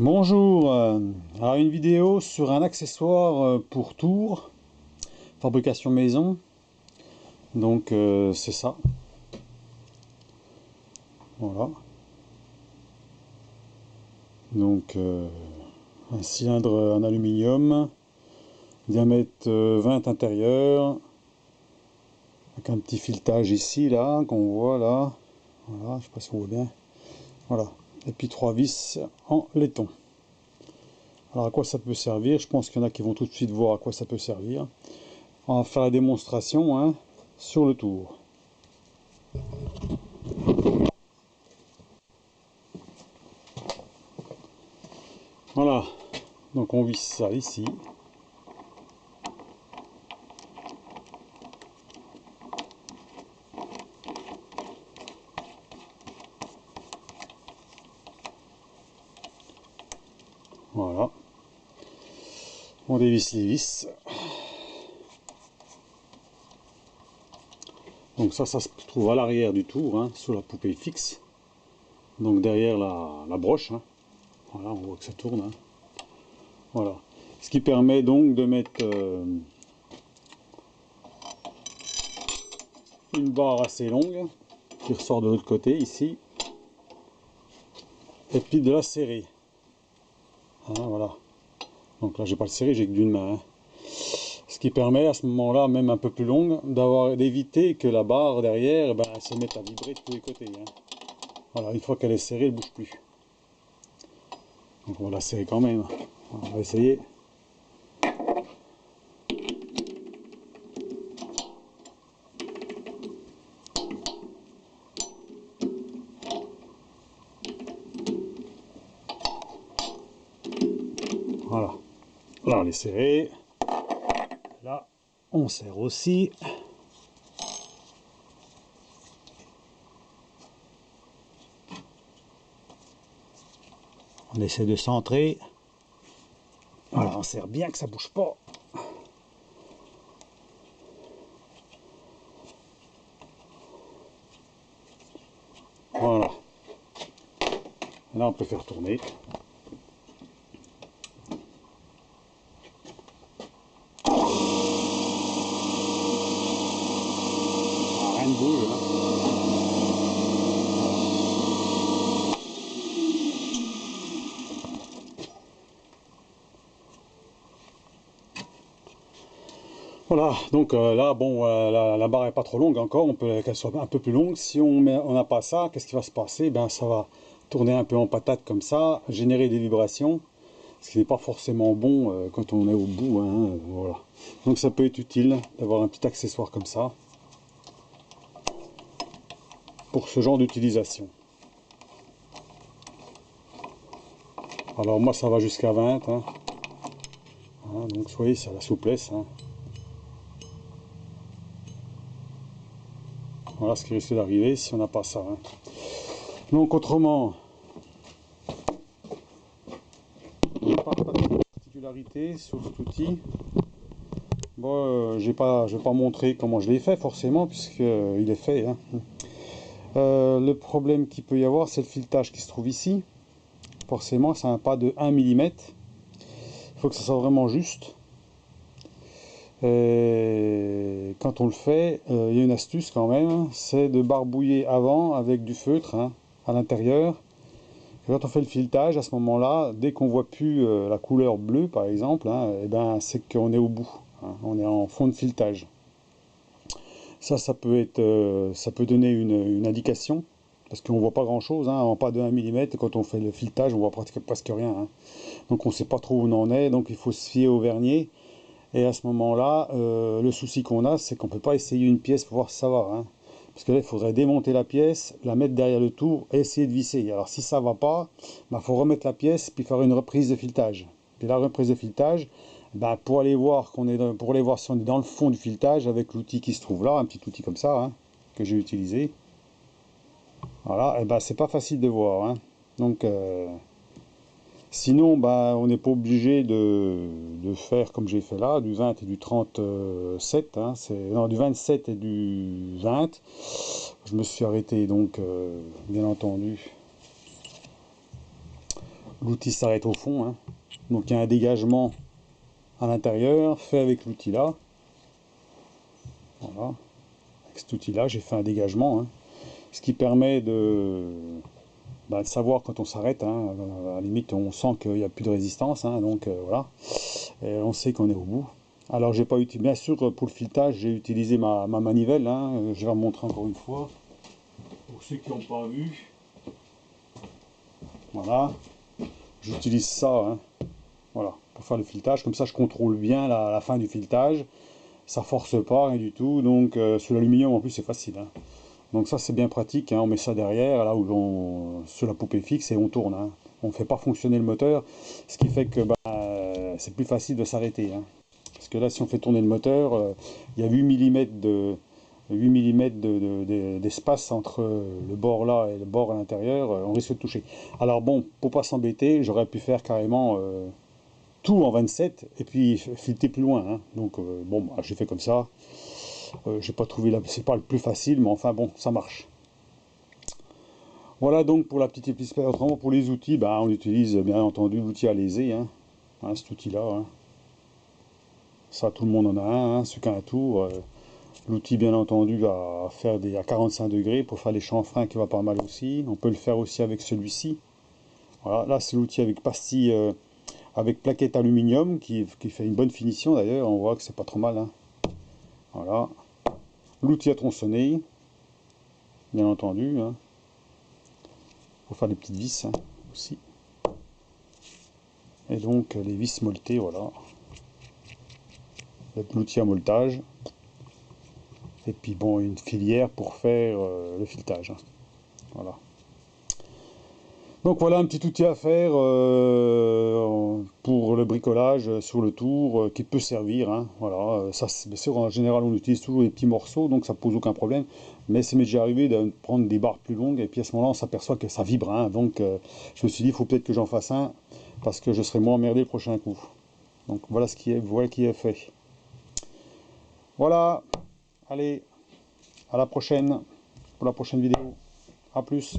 Bonjour, alors une vidéo sur un accessoire pour tour, fabrication maison, donc c'est ça, voilà, donc un cylindre en aluminium, diamètre 20 intérieur, avec un petit filetage ici, là, qu'on voit là, voilà, je sais pas si on voit bien, voilà, et puis 3 vis en laiton. Alors à quoi ça peut servir? Je pense qu'il y en a qui vont tout de suite voir à quoi ça peut servir. On va faire la démonstration hein, sur le tour. Voilà, donc on visse ça ici. Voilà. On dévisse les vis. Donc ça se trouve à l'arrière du tour, hein, sous la poupée fixe. Donc derrière la broche. Hein. Voilà, on voit que ça tourne. Hein. Voilà. Ce qui permet donc de mettre une barre assez longue qui ressort de l'autre côté ici. Et puis de la serrer. Hein, voilà. Donc là j'ai pas le serré, j'ai que d'une main. Hein. Ce qui permet à ce moment-là, même un peu plus longue, d'éviter que la barre derrière se mette à vibrer de tous les côtés. Hein. Voilà, une fois qu'elle est serrée, elle ne bouge plus. Donc on va la serrer quand même. On va essayer. Voilà. Là on est serré. Là on serre aussi. On essaie de centrer. Voilà, on serre bien que ça bouge pas. Voilà. Là on peut faire tourner. Ah, rien ne bouge là. Voilà, donc là, bon, la barre est pas trop longue encore, on peut qu'elle soit un peu plus longue. Si on n'a pas ça, qu'est-ce qui va se passer? Ben, ça va tourner un peu en patate comme ça, générer des vibrations, ce qui n'est pas forcément bon quand on est au bout. Hein, voilà. Donc ça peut être utile d'avoir un petit accessoire comme ça pour ce genre d'utilisation. Alors moi ça va jusqu'à 20, hein. Voilà, donc vous voyez, c'est la souplesse. Hein. Voilà ce qui risque d'arriver si on n'a pas ça. Hein. Donc autrement, il n'y a pas de particularité sur cet outil. Bon, je vais pas montrer comment je l'ai fait forcément puisque il est fait. Hein. Le problème qu'il peut y avoir, c'est le filetage qui se trouve ici. Forcément, c'est un pas de 1 mm. Il faut que ça soit vraiment juste. Et quand on le fait, il y a une astuce quand même, c'est de barbouiller avant avec du feutre hein, à l'intérieur. Quand on fait le filetage, à ce moment-là, dès qu'on voit plus la couleur bleue par exemple, hein, et ben, c'est qu'on est au bout. Hein, on est en fond de filetage. Ça peut être, ça peut donner une indication, parce qu'on voit pas grand chose, hein, en pas de 1 mm, quand on fait le filetage, on voit presque rien. Hein. Donc on sait pas trop où on en est, donc il faut se fier au vernier. Et à ce moment-là, le souci qu'on a, c'est qu'on peut pas essayer une pièce pour voir si ça va. Hein. Parce que là, il faudrait démonter la pièce, la mettre derrière le tour et essayer de visser. Alors si ça va pas, faut remettre la pièce puis faire une reprise de filetage. Puis la reprise de filetage, pour aller voir pour aller voir si on est dans le fond du filetage avec l'outil qui se trouve là, un petit outil comme ça hein, que j'ai utilisé. Voilà, et c'est pas facile de voir. Hein. Donc sinon, on n'est pas obligé de faire comme j'ai fait là, du 20 et du 37, hein, non, du 27 et du 20. Je me suis arrêté donc, bien entendu, l'outil s'arrête au fond, hein. Donc il y a un dégagement à l'intérieur fait avec l'outil là. Voilà. Avec cet outil là, j'ai fait un dégagement, hein. Ce qui permet de savoir quand on s'arrête, hein. À la limite, on sent qu'il n'y a plus de résistance, hein. Donc voilà. Et on sait qu'on est au bout. Alors j'ai pas utilisé, bien sûr, pour le filetage, j'ai utilisé ma manivelle, hein. Je vais vous montrer encore une fois. Pour ceux qui n'ont pas vu, voilà, j'utilise ça, hein. Voilà, pour faire le filetage. Comme ça, je contrôle bien la fin du filetage. Ça force pas, rien du tout. Donc sur l'aluminium, en plus, c'est facile, hein. Donc ça, c'est bien pratique, hein. On met ça derrière, là où sur la poupée fixe, et on tourne, hein. On ne fait pas fonctionner le moteur, ce qui fait que c'est plus facile de s'arrêter, hein. Parce que là, si on fait tourner le moteur, il y a 8 mm d'espace entre le bord là et le bord à l'intérieur, on risque de toucher. Alors bon, pour pas s'embêter, j'aurais pu faire carrément tout en 27 et puis fileter plus loin, hein. Donc bon, j'ai fait comme ça. J'ai pas trouvé c'est pas le plus facile, mais enfin bon, ça marche. Voilà donc pour la petite épice. Autrement, pour les outils, on utilise bien entendu l'outil à léser, hein. Hein, cet outil-là, hein. Ça, tout le monde en a un, hein, ceux qui ont un tour. L'outil, bien entendu, va faire à 45 degrés pour faire les chanfreins qui va pas mal aussi. On peut le faire aussi avec celui-ci. Voilà, là c'est l'outil avec pastille, avec plaquette aluminium qui fait une bonne finition d'ailleurs. On voit que c'est pas trop mal, hein. Voilà. L'outil à tronçonner, bien entendu, hein. Pour faire des petites vis, hein, aussi. Et donc les vis molletées, voilà. L'outil à molletage. Et puis bon, une filière pour faire le filetage, hein. Voilà. Donc voilà un petit outil à faire pour le bricolage sur le tour qui peut servir, hein. Voilà, ça, bien sûr, en général on utilise toujours des petits morceaux, donc ça pose aucun problème. Mais c'est m'est déjà arrivé de prendre des barres plus longues et puis à ce moment-là on s'aperçoit que ça vibre, hein. Donc je me suis dit il faut peut-être que j'en fasse un parce que je serai moins emmerdé le prochain coup. Donc voilà voilà qui est fait. Voilà, allez, à la prochaine pour la prochaine vidéo. A plus.